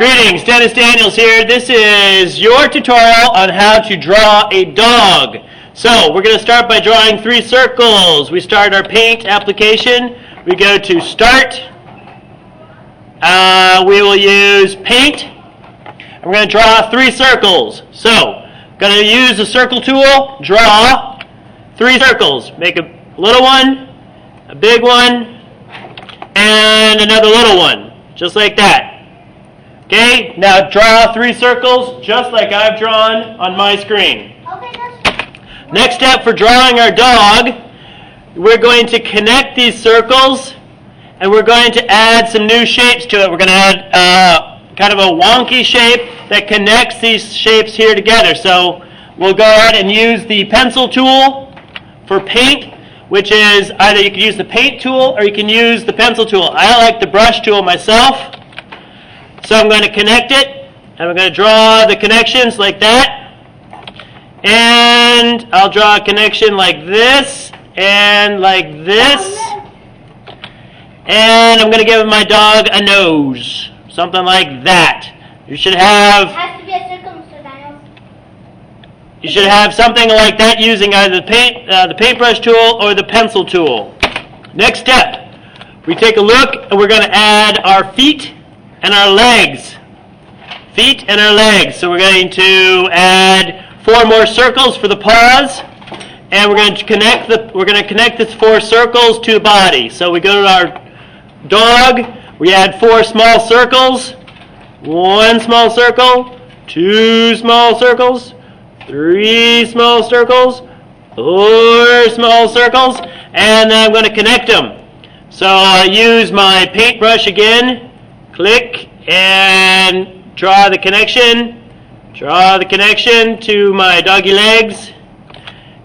Greetings, Dennis Daniels here. This is your tutorial on how to draw a dog. So we're going to start by drawing 3 circles. We start our paint application. We go to Start. We will use Paint. And we're going to draw 3 circles. So, going to use the circle tool, draw 3 circles. Make a little one, a big one, and another little one, just like that. Okay, now draw 3 circles just like I've drawn on my screen. Next step for drawing our dog, we're going to connect these circles and we're going to add some new shapes to it. We're going to add kind of a wonky shape that connects these shapes here together. So we'll go ahead and use the pencil tool for paint, which is either you can use the paint tool or you can use the pencil tool. I like the brush tool myself. So I'm going to connect it, and I'm going to draw the connections like that. And I'll draw a connection like this, and like this. And I'm going to give my dog a nose, something like that. You should have... It has to be a circle, Mr. Daniels. You should have something like that using either the paintbrush tool or the pencil tool. Next step, we take a look, and we're going to add our feet and our legs. Feet and our legs. So we're going to add 4 more circles for the paws, and we're going to connect the 4 circles to the body. So we go to our dog, we add 4 small circles, 1 small circle, 2 small circles, 3 small circles, 4 small circles, and then I'm going to connect them. So I use my paintbrush again. Click and draw the connection to my doggy legs,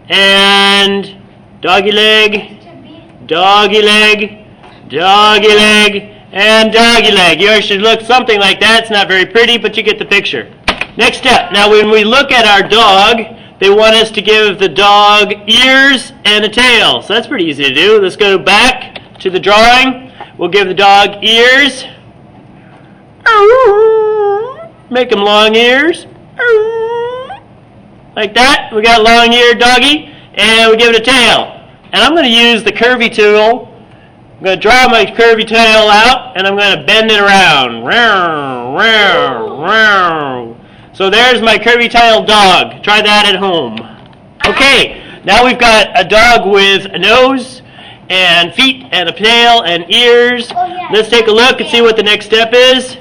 and doggy leg, doggy leg, doggy leg, and doggy leg. Yours should look something like that. It's not very pretty, but you get the picture. Next step. Now when we look at our dog, they want us to give the dog ears and a tail. So that's pretty easy to do. Let's go back to the drawing. We'll give the dog ears. Make them long ears. Like that. We got a long-eared doggy. And we give it a tail. And I'm going to use the curvy tool. I'm going to draw my curvy tail out, and I'm going to bend it around. So there's my curvy tail dog. Try that at home. Okay, now we've got a dog with a nose and feet and a tail and ears. Let's take a look and see what the next step is.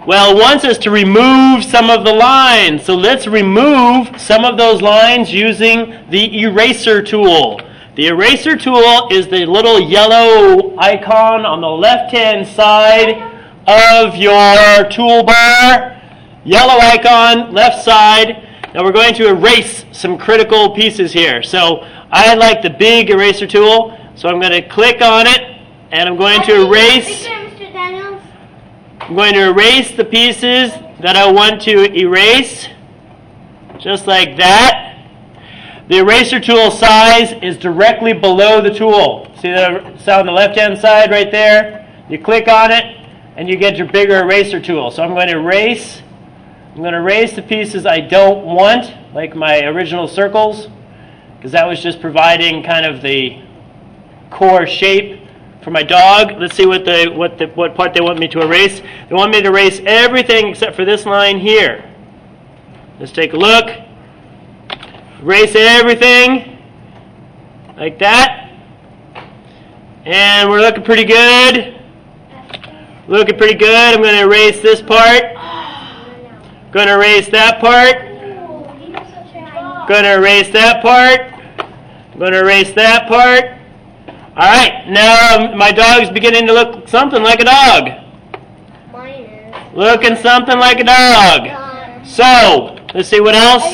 Well, it wants us to remove some of the lines. So let's remove some of those lines using the eraser tool. The eraser tool is the little yellow icon on the left-hand side of your toolbar. Yellow icon, left side. Now we're going to erase some critical pieces here. So I like the big eraser tool. So I'm going to click on it, and I'm going to erase. I'm going to erase the pieces that I want to erase, just like that. The eraser tool size is directly below the tool. See that it's on the left-hand side right there? You click on it, and you get your bigger eraser tool. So I'm going to erase. I'm going to erase the pieces I don't want, like my original circles, because that was just providing kind of the core shape for my dog. Let's see what part they want me to erase. They want me to erase everything except for this line here. Let's take a look. Erase everything like that. And we're looking pretty good. Looking pretty good. I'm going to erase this part. Going to erase that part. Going to erase that part. Going to erase that part. Alright, now my dog's beginning to look something like a dog. Mine is. Looking something like a dog. So, let's see what else.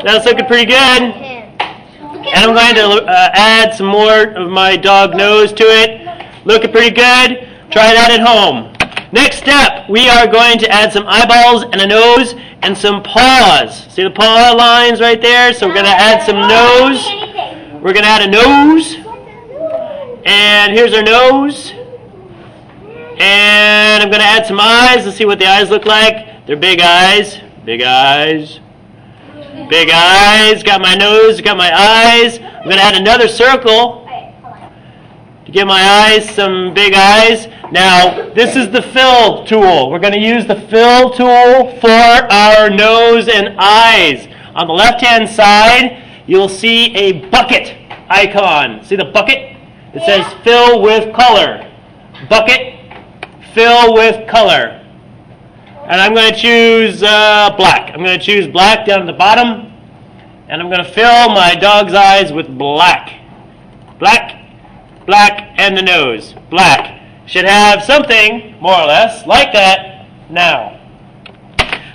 That's looking pretty good. And I'm going to add some more of my dog nose to it. Looking pretty good. Try that at home. Next step, we are going to add some eyeballs and a nose and some paws. See the paw lines right there? So we're going to add some nose. We're going to add a nose. And here's our nose. And I'm going to add some eyes. Let's see what the eyes look like. They're big eyes. Big eyes. Big eyes. Got my nose. Got my eyes. I'm going to add another circle to give my eyes some big eyes. Now, this is the fill tool. We're going to use the fill tool for our nose and eyes. On the left-hand side, you'll see a bucket icon. See the bucket? It says fill with color. Bucket, fill with color. And I'm going to choose black. I'm going to choose black down at the bottom. And I'm going to fill my dog's eyes with black. Black, black, and the nose. Black. Should have something, more or less, like that now.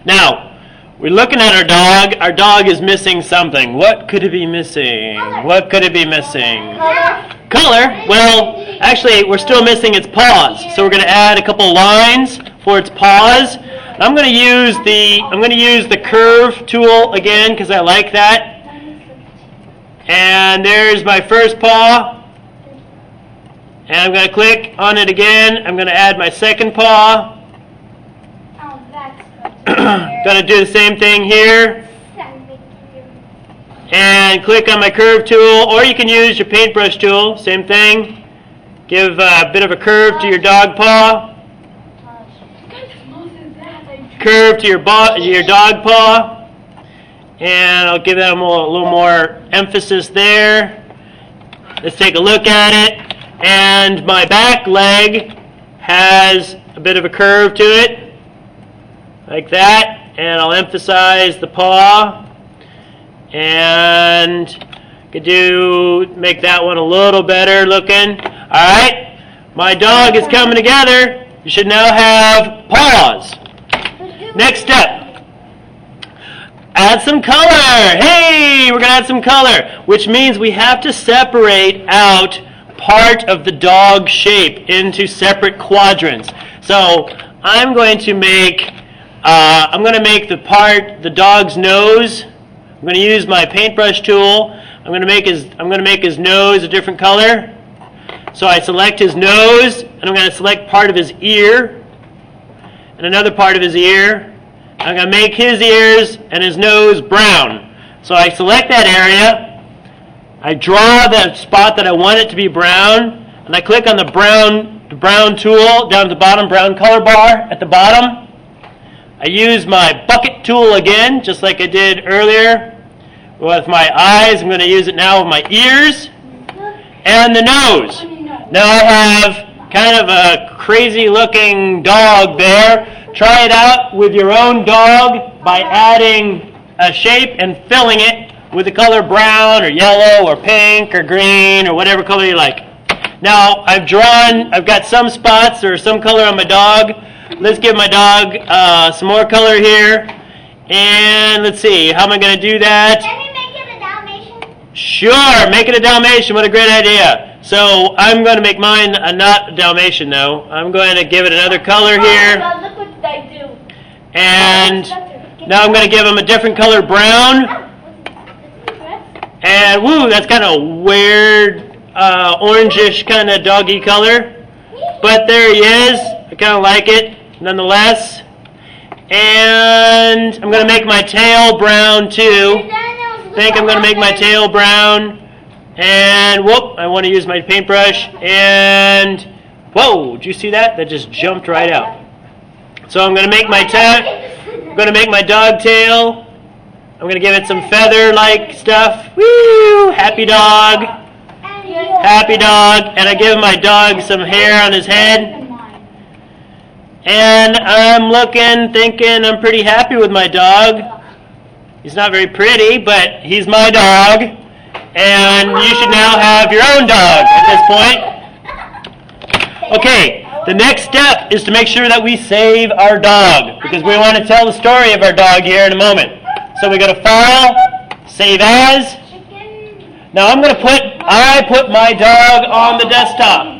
Now, we're looking at our dog. Our dog is missing something. What could it be missing? What could it be missing? Color? Well, actually, we're still missing its paws. So we're going to add a couple lines for its paws. I'm going to use the curve tool again because I like that. And there's my first paw. And I'm going to click on it again. I'm going to add my second paw. Going to do the same thing here. And click on my curve tool, or you can use your paintbrush tool. Same thing. Give a bit of a curve to your dog paw. Curve to your dog paw. And I'll give that a little more emphasis there. Let's take a look at it. And my back leg has a bit of a curve to it, like that. And I'll emphasize the paw. And could make that one a little better looking. All right, my dog is coming together. You should now have paws. Next step, add some color. Hey, we're gonna add some color, which means we have to separate out part of the dog shape into separate quadrants. So I'm going to make the dog's nose. I'm going to use my paintbrush tool. I'm going to make his nose a different color. So I select his nose, and I'm going to select part of his ear, and another part of his ear. I'm going to make his ears and his nose brown. So I select that area. I draw the spot that I want it to be brown, and I click on the brown tool down at the bottom, brown color bar at the bottom. I use my bucket tool again, just like I did earlier. With my eyes, I'm going to use it now with my ears and the nose. Now I have kind of a crazy looking dog there. Try it out with your own dog by adding a shape and filling it with the color brown or yellow or pink or green or whatever color you like. Now I've got some spots or some color on my dog. Let's give my dog some more color here. And let's see, how am I going to do that? Can we make it a Dalmatian? Sure, make it a Dalmatian. What a great idea. So I'm going to make mine not a Dalmatian though. I'm going to give it another color here. Oh, look what I do. And now I'm going to give him a different color brown. And woo, that's kind of weird, orangish kind of doggy color. But there he is. I kind of like it nonetheless. And I'm going to make my tail brown too. I think I'm going to make my tail brown. And whoop, I want to use my paintbrush. And whoa, did you see that? That just jumped right out. So I'm going to make my dog tail. I'm going to give it some feather-like stuff. Woo! Happy dog. Happy dog. And I give my dog some hair on his head. And I'm thinking I'm pretty happy with my dog. He's not very pretty, but he's my dog. And you should now have your own dog at this point. Okay, the next step is to make sure that we save our dog, because we want to tell the story of our dog here in a moment. So we go to File, Save As. Now I put my dog on the desktop.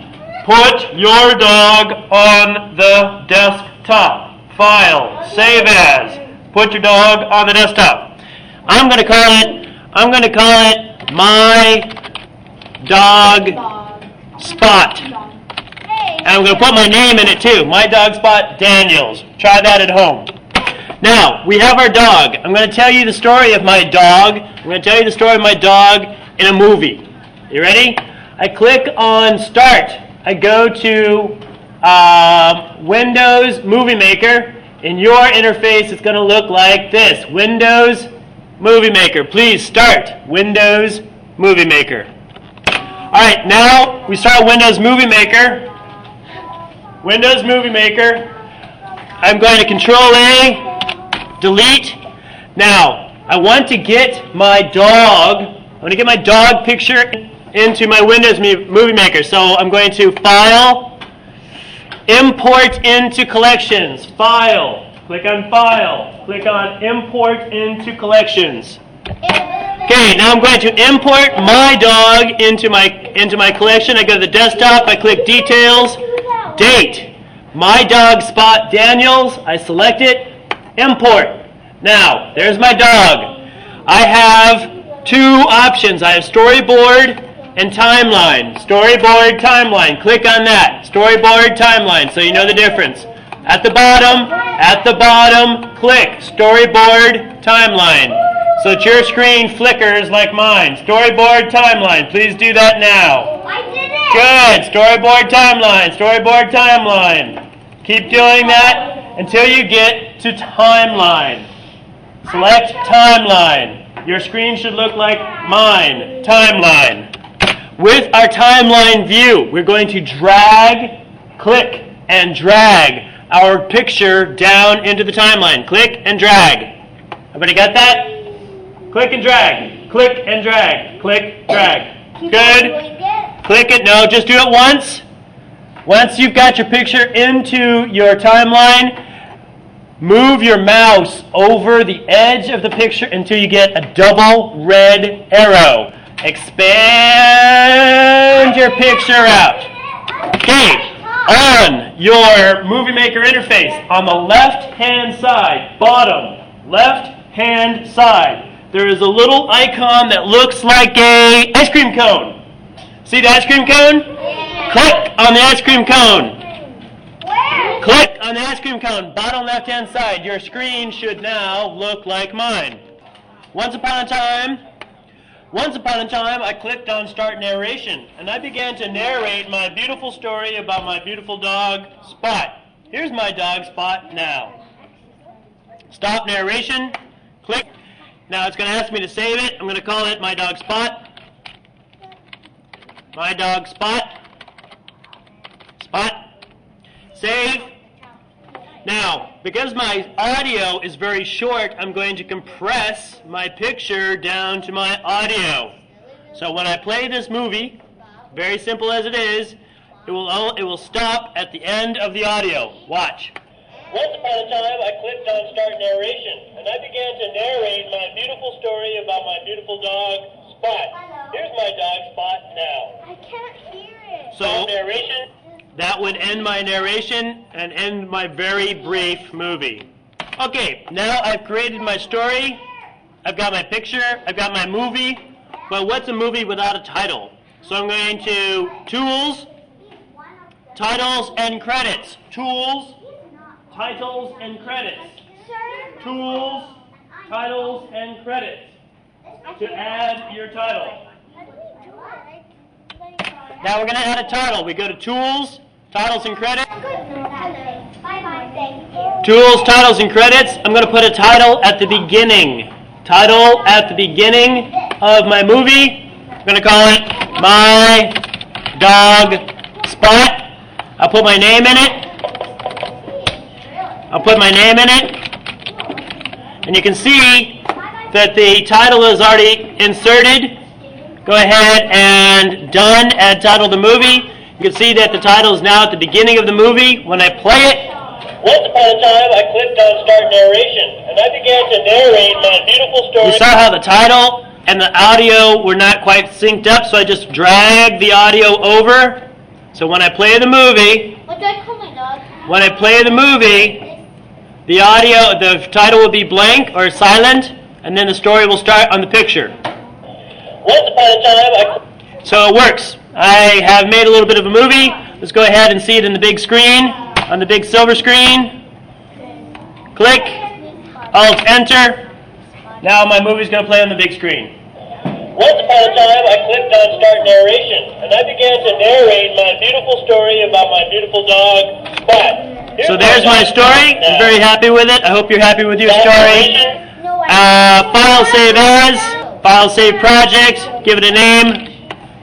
Put your dog on the desktop. File, Save As. Put your dog on the desktop. I'm going to call it My Dog Spot. And I'm going to put my name in it too. My dog spot, Daniels. Try that at home. Now, we have our dog. I'm going to tell you the story of my dog. I'm going to tell you the story of my dog in a movie. You ready? I click on Start. I go to Windows Movie Maker. In your interface, it's going to look like this. Windows Movie Maker. Please start Windows Movie Maker. Alright, now we start Windows Movie Maker. Windows Movie Maker. I'm going to Control A, delete. Now, I want to get my dog, picture into my Windows Movie Maker. So I'm going to File, Import into Collections. File. Click on File. Click on Import into Collections. Okay, now I'm going to import my dog into my collection. I go to the desktop, I click Details, Date. My dog spot Daniels. I select it, Import. Now, there's my dog. I have two options. I have Storyboard and Timeline. Storyboard, Timeline. Click on that. Storyboard, Timeline, so you know the difference. At the bottom, click Storyboard, Timeline. So that your screen flickers like mine. Storyboard, Timeline. Please do that now. I did it! Good. Storyboard, Timeline. Storyboard, Timeline. Keep doing that until you get to Timeline. Select Timeline. Your screen should look like mine. Timeline. With our Timeline view, we're going to click and drag our picture down into the timeline. Click and drag. Everybody got that? Click and drag. Click and drag. Click, drag. Good. Click it. No, just do it once. Once you've got your picture into your timeline, move your mouse over the edge of the picture until you get a double red arrow. Expand your picture out. Okay. On your Movie Maker interface, on the left-hand side, bottom, left-hand side, there is a little icon that looks like a ice cream cone. See the ice cream cone? Yeah. Click on the ice cream cone. Where? Click on the ice cream cone, bottom left-hand side. Your screen should now look like mine. Once upon a time, I clicked on Start Narration, and I began to narrate my beautiful story about my beautiful dog, Spot. Here's my dog, Spot, now. Stop narration, click. Now it's going to ask me to save it. I'm going to call it My Dog Spot. My Dog Spot. Spot. Save. Now, because my audio is very short, I'm going to compress my picture down to my audio. So when I play this movie, very simple as it is, it will stop at the end of the audio. Watch. Once upon a time, I clicked on Start Narration, and I began to narrate my beautiful story about my beautiful dog, Spot. Here's my dog, Spot, now. I can't hear it. So, narration. That would end my narration and end my very brief movie. Okay, now I've created my story. I've got my picture. I've got my movie. But what's a movie without a title? So I'm going to Tools, Titles and Credits. Tools, Titles and Credits. Tools, Titles and Credits. To add your title. Now we're going to add a title. We go to Tools, Titles and Credits. Tools, Titles and Credits. I'm going to put a title at the beginning. Title at the beginning of my movie. I'm going to call it My Dog Spot. I'll put my name in it. And you can see that the title is already inserted. Go ahead and done, add title to the movie. You can see that the title is now at the beginning of the movie. When I play it, once upon a time I clicked on Start Narration, and I began to narrate my beautiful story. You saw how the title and the audio were not quite synced up, so I just dragged the audio over. So when I play the movie, What do I call my dog? when I play the movie, the title will be blank or silent, and then the story will start on the picture. Once upon a time, so it works. I have made a little bit of a movie. Let's go ahead and see it in the big screen, on the big silver screen. Click, Alt, Enter. Now my movie's going to play on the big screen. Once upon a time, I clicked on Start Narration, and I began to narrate my beautiful story about my beautiful dog, Spot. So there's my story. I'm very happy with it. I hope you're happy with your story. File save as, file save project, give it a name,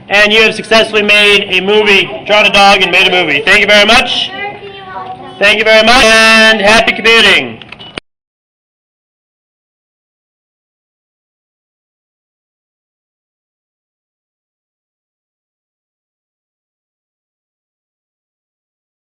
and you have successfully made a movie, drawn a dog and made a movie. Thank you very much. Thank you very much, and happy computing.